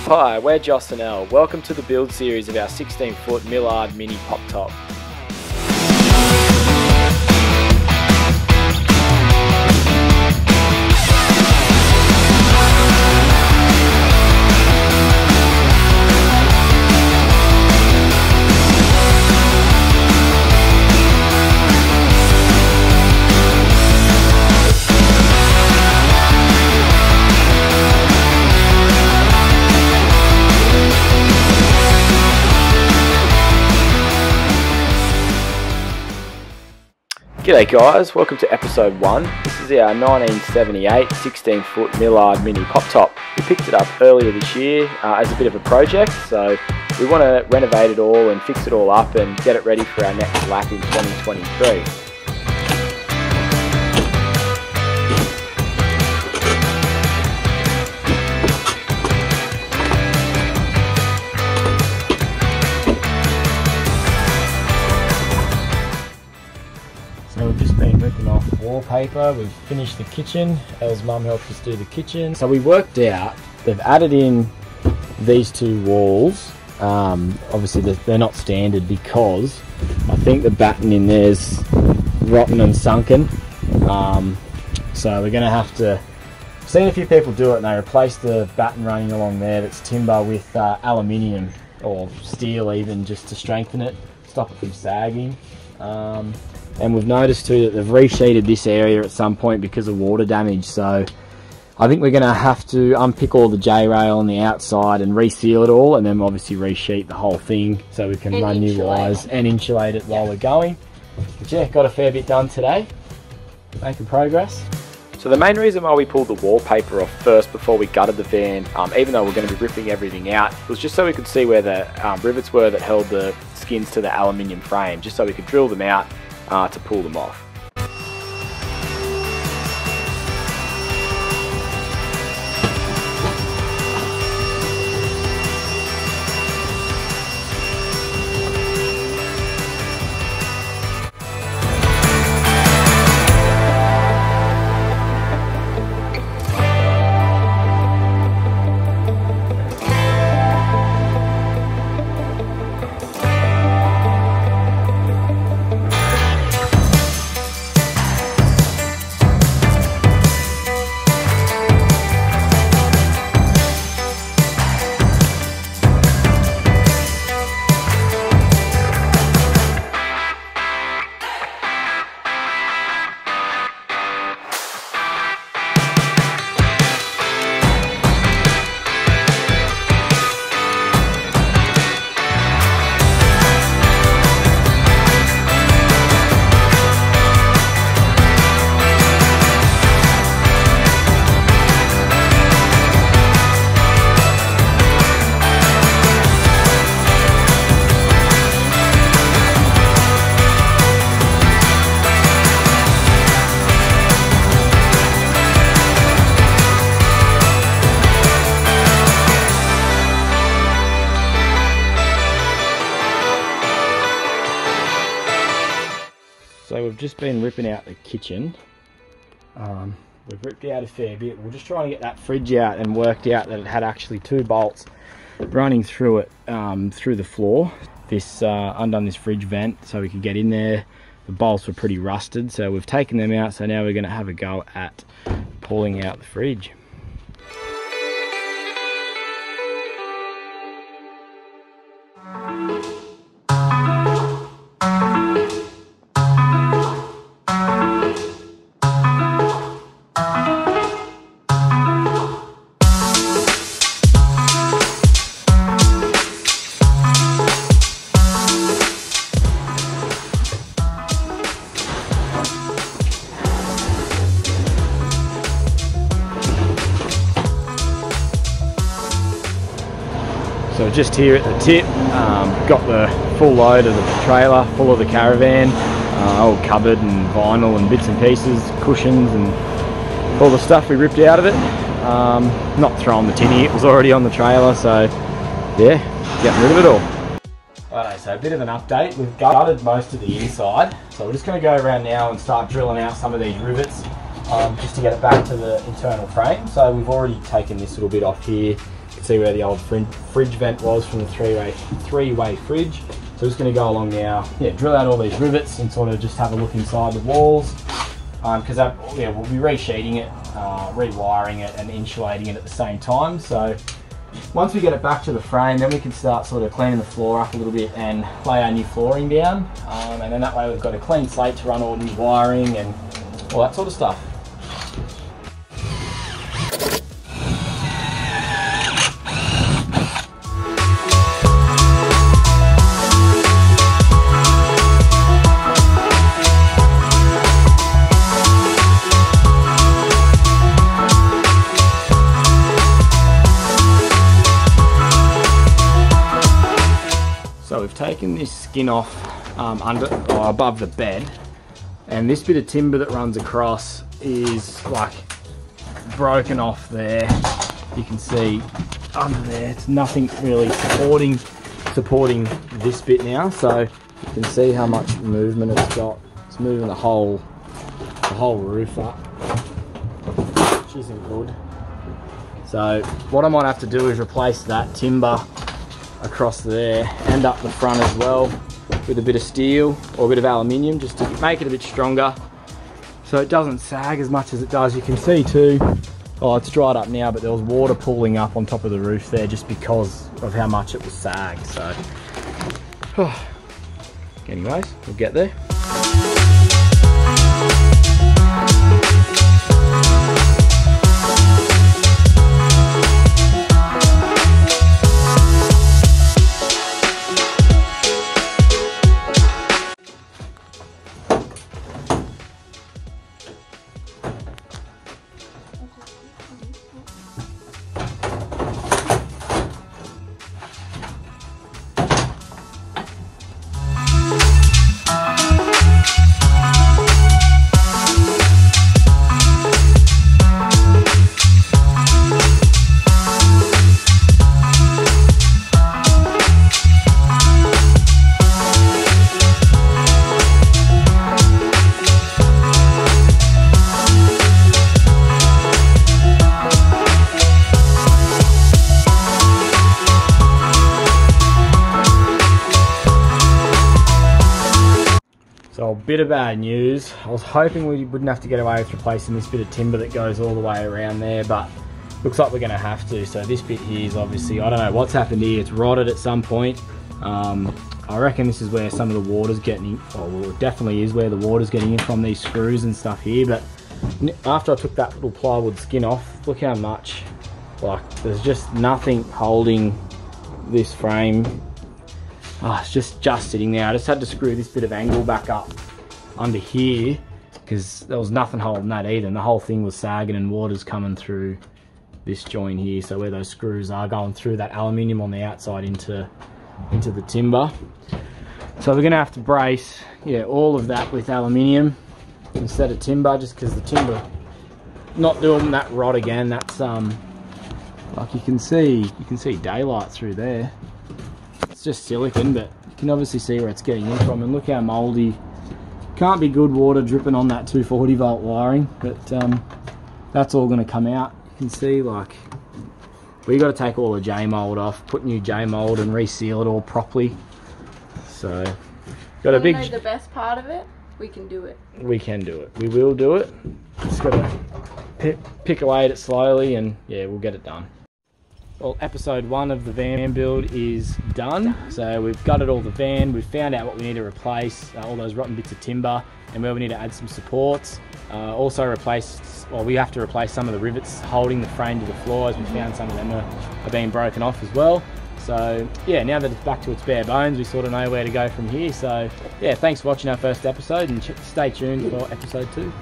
Hi, we're Joss and Elle. Welcome to the build series of our 16-foot Millard Mini Pop top. G'day guys, welcome to episode 1. This is our 1978 16-foot Millard Mini Pop top. We picked it up earlier this year as a bit of a project, so we want to renovate it all and fix it all up and get it ready for our next lap in 2023. So we've just been ripping off wallpaper, we've finished the kitchen, as Mum helped us do the kitchen. So we worked out, they've added in these two walls. Obviously they're not standard because I think the batten in there's rotten and sunken. So we're going to have to, I've seen a few people do it and they replace the batten running along there that's timber with aluminium or steel even, just to strengthen it, stop it from sagging. And we've noticed too that they've resheeted this area at some point because of water damage, so I think we're going to have to unpick all the J-rail on the outside and reseal it all, and then obviously resheet the whole thing so we can run new wires and insulate it while we're going. But yeah, got a fair bit done today, making progress. So the main reason why we pulled the wallpaper off first before we gutted the van, even though we're going to be ripping everything out, was just so we could see where the rivets were that held the skins to the aluminium frame, just so we could drill them out to pull them off. So we've just been ripping out the kitchen. We've ripped out a fair bit. We're just trying to get that fridge out and worked out that it had actually two bolts running through it, through the floor. This undone this fridge vent so we could get in there. The bolts were pretty rusted, so we've taken them out. So now we're going to have a go at pulling out the fridge. So just here at the tip, got the full load of the trailer, full of the Caravan, old cupboard and vinyl and bits and pieces, cushions and all the stuff we ripped out of it. Not throwing the tinny, it was already on the trailer, so yeah, getting rid of it all. Alright, so a bit of an update. We've gutted most of the inside, so we're just going to go around now and start drilling out some of these rivets just to get it back to the internal frame. So we've already taken this little bit off here. can see where the old fridge vent was from the three-way fridge. So just going to go along now, yeah, drill out all these rivets and sort of just have a look inside the walls, because yeah, we'll be resheeting it, rewiring it and insulating it at the same time. So once we get it back to the frame, then we can start sort of cleaning the floor up a little bit and lay our new flooring down, and then that way we've got a clean slate to run all new wiring and all that sort of stuff. So we've taken this skin off above the bed, and this bit of timber that runs across is like broken off there. You can see under there, it's nothing really supporting this bit now. So you can see how much movement it's got. It's moving the whole roof up, which isn't good. So what I might have to do is replace that timber across there and up the front as well with a bit of steel or a bit of aluminium, just to make it a bit stronger so it doesn't sag as much as it does. You can see too, oh, it's dried up now, but there was water pooling up on top of the roof there just because of how much it was sagged. So anyways, we'll get there. So a bit of bad news. I was hoping we wouldn't have to get away with replacing this bit of timber that goes all the way around there, but looks like we're going to have to. So this bit here is obviously, I don't know what's happened here, it's rotted at some point. I reckon this is where some of the water's getting in, well it definitely is where the water's getting in from these screws and stuff here. But after I took that little plywood skin off, look how much, like there's just nothing holding this frame. Oh, it's just sitting there. I just had to screw this bit of angle back up under here because there was nothing holding that either, and the whole thing was sagging and water's coming through this joint here. So where those screws are going through that aluminium on the outside into the timber. So we're gonna have to brace, yeah, all of that with aluminium instead of timber, just because the timber not doing that rot again. That's like you can see daylight through there. Just silicon, but you can obviously see where it's getting in from, and look how mouldy. Can't be good water dripping on that 240 volt wiring, but that's all going to come out. You can see, like, we got to take all the J mold off, put new J mold and reseal it all properly. So got a big, know the best part of it, we can do it. We can do it. We will do it. Just got to pick away at it slowly, and yeah, we'll get it done. Well, episode 1 of the van build is done. So we've gutted all the van, we've found out what we need to replace, all those rotten bits of timber, and where we need to add some supports. Also we have to replace some of the rivets holding the frame to the floor, as we found some of them are being broken off as well. So yeah, now that it's back to its bare bones, we sort of know where to go from here. So yeah, thanks for watching our first episode, and stay tuned for episode 2.